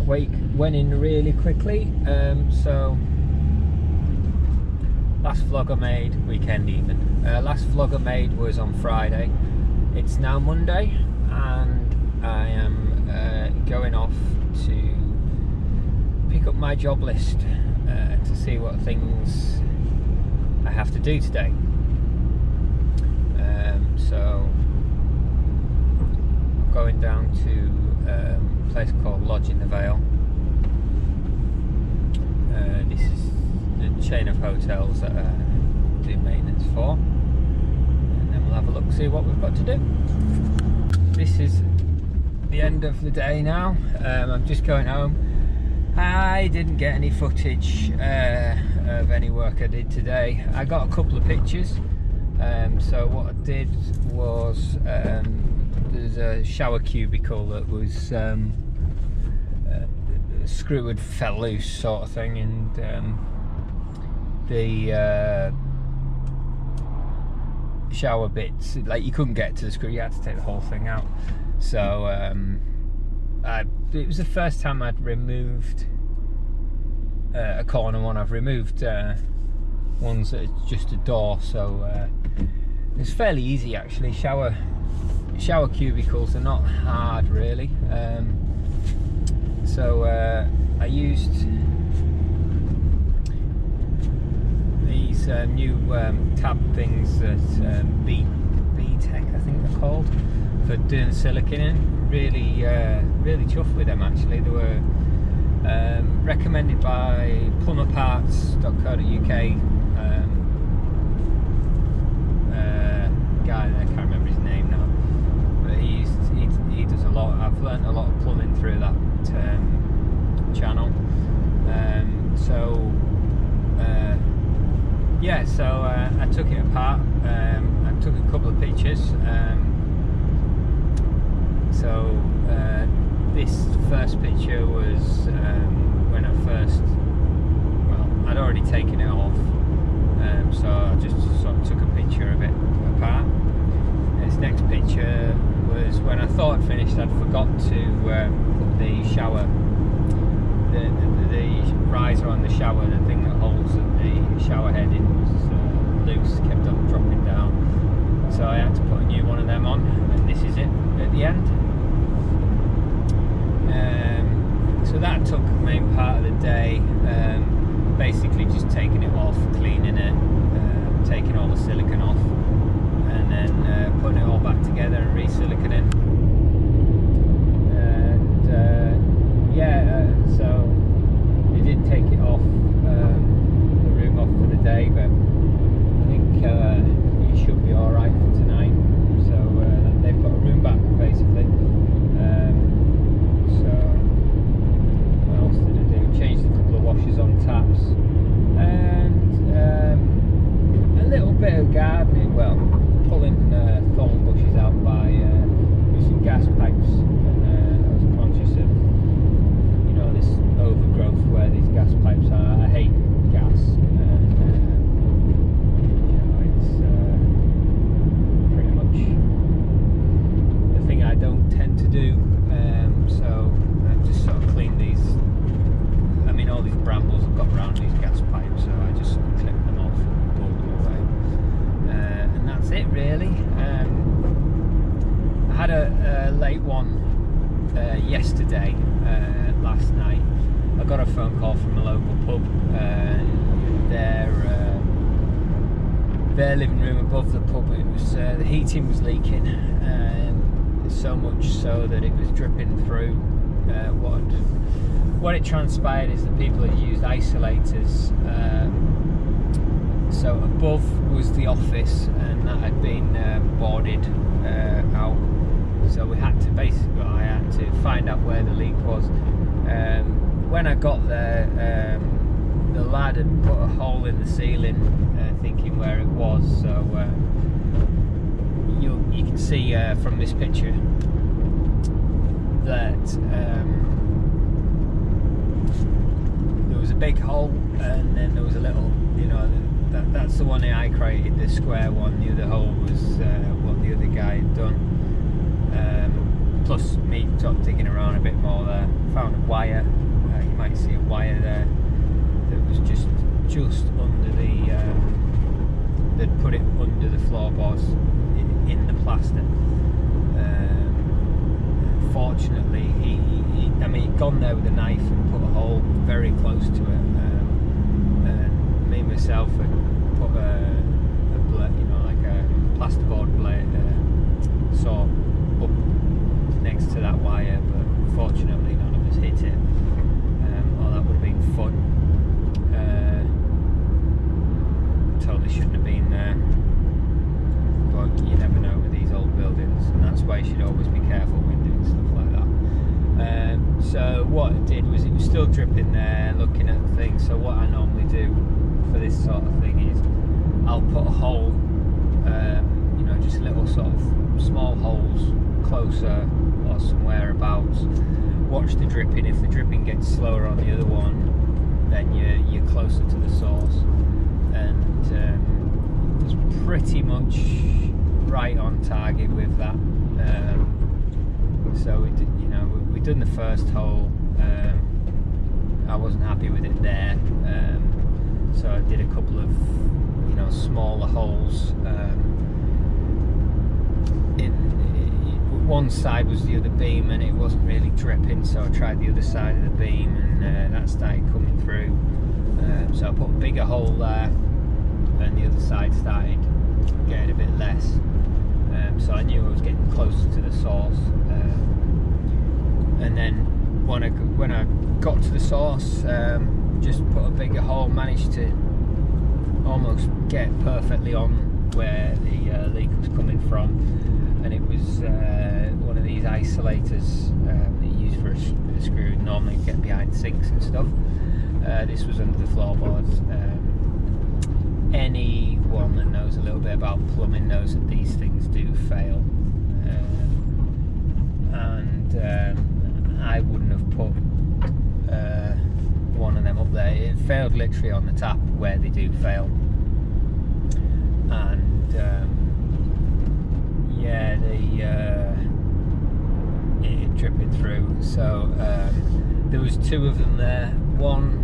week went in really quickly. So last vlog I made, weekend even. Last vlog I made was on Friday. It's now Monday, and I am going off to pick up my job list to see what things I have to do today. So I'm going down to a place called Lodge in the Vale. This is the chain of hotels that I do maintenance for, and then we'll have a look, see what we've got to do. This is the end of the day now. I'm just going home. I didn't get any footage of any work I did today. I got a couple of pictures. So what I did was there's a shower cubicle that was screw had fell loose, sort of thing, and the shower bits, like, you couldn't get to the screw, you had to take the whole thing out. So it was the first time I'd removed a corner one. I've removed ones that are just a door, so it's fairly easy actually. Shower cubicles are not hard really. So I used these new tab things that B-Tech, I think they're called, for doing silicone in. Really chuffed with them actually. They were recommended by plumberparts.co.uk. Guy there, I can't remember his name now, but he does a lot. I've learned a lot of plumbing through that channel. I took it apart. I took a couple of pictures. This first picture was when I first, well, I'd already taken it off, so I just sort of took a picture of it apart. This next picture was when I thought I'd finished. I'd forgot to put the shower, the riser on the shower, the thing that holds the shower head in, was loose, kept on dropping down, so I had to put a new one of them on, and this is it at the end. So that took the main part of the day, basically just taking it off, cleaning it, taking all the silicone off, and then putting it all back together and re-siliconing. And so they did take it off, the room off for the day, but I think it should be alright for tonight. So they've got a room back basically. So what else did I do? Changed a couple of washers on taps, and a little bit of gardening, well, pulling thorn bushes out by using gas pipes, and I was conscious of, you know, this overgrowth where these gas pipes are. I hate gas, and you know, it's pretty much the thing I don't tend to do. So I've just sort of cleaned these. I mean, all these brambles have got around these gas pipes, so I just sort of clipped them off and pulled them away, and that's it really. I had a late one yesterday, last night. I got a phone call from a local pub. Their living room above the pub, it was the heating was leaking, so much so that it was dripping through. What it transpired is that people had used isolators. So above was the office, and that had been boarded out. So we had to I had to find out where the leak was. When I got there, the lad had put a hole in the ceiling, thinking where it was. So you can see from this picture that there was a big hole, and then there was a little, you know, that's the one that I created, the square one. The other hole was what the other guy had done. plus me sort of digging around a bit more there, found a wire. You might see a wire there that was just under the they'd put it under the floorboards in the plaster. Fortunately, he'd gone there with a knife and put a hole very close to it. And me myself had put a blade, like a plasterboard blade saw up next to that wire, but fortunately none of us hit it. Or that would have been fun. Totally shouldn't have been there, but you never know with these old buildings, and that's why you should always be careful when doing stuff like that. So what I did was, it was still dripping there, looking at things. So what I normally do for this sort of thing is I'll put a hole, just little sort of small holes closer or somewhere abouts. Watch the dripping. If the dripping gets slower on the other one, then you're closer to the source. And it was pretty much right on target with that. So we did, we'd done the first hole. I wasn't happy with it there, so I did a couple of smaller holes. One side was the other beam, and it wasn't really dripping, so I tried the other side of the beam, and that started coming through. So I put a bigger hole there, and the other side started getting a bit less. So I knew I was getting closer to the source. And then when I got to the source, just put a bigger hole, managed to almost get perfectly on where the leak was coming from. And it was one of these isolators that you use for a screw. Normally get behind sinks and stuff. This was under the floorboards. Anyone that knows a little bit about plumbing knows that these things do fail. I wouldn't have put one of them up there. It failed literally on the tap where they do fail. And it dripping through. So there was two of them there. One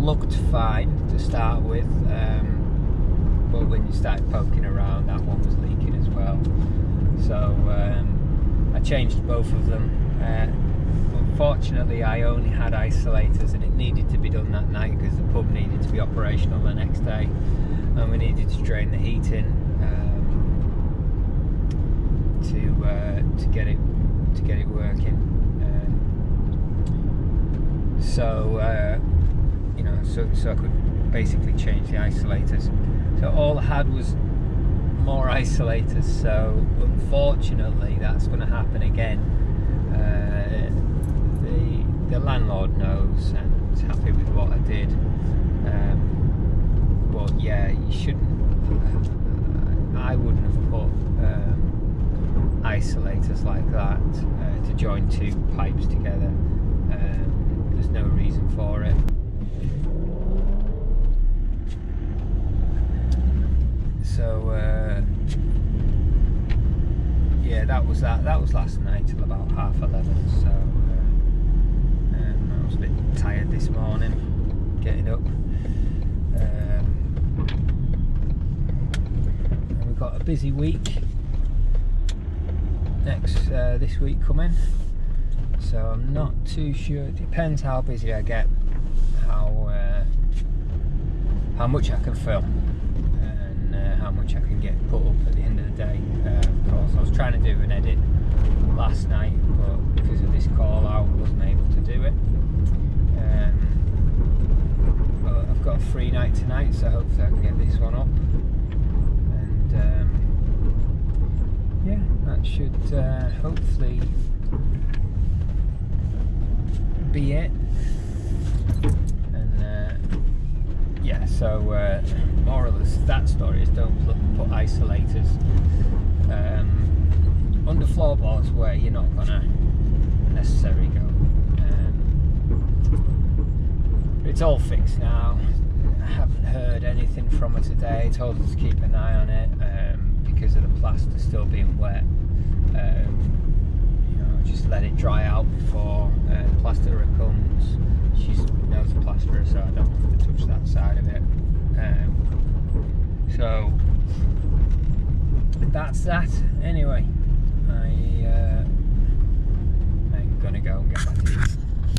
looked fine to start with, but when you started poking around, that one was leaking as well. So I changed both of them. Unfortunately, I only had isolators, and it needed to be done that night because the pub needed to be operational the next day, and we needed to drain the heat in to get it working. So I could basically change the isolators. So all I had was more isolators. So unfortunately, that's going to happen again. The landlord knows and is happy with what I did. But yeah, you shouldn't. I wouldn't have put isolators like that to join two pipes together. There's no reason for it. So yeah, that was last night till about 11:30. So I was a bit tired this morning getting up. And we've got a busy week this week coming. So I'm not too sure. It depends how busy I get, how much I can film, and how much I can get put up at the end of the day. Of course, I was trying to do an edit last night, but because of this call out, I wasn't able to do it. But I've got a free night tonight, so hopefully I can get this one up. And yeah, that should hopefully be it. And yeah, so moral of that story is don't put isolators under floorboards where you're not gonna necessarily go. It's all fixed now. I haven't heard anything from her today. I told her to keep an eye on it, because because of the plaster still being wet. You know, just let it dry out before the plasterer comes. She knows the plasterer, so I don't have to touch that side of it. So that's that. Anyway, I'm gonna go and get back to eat.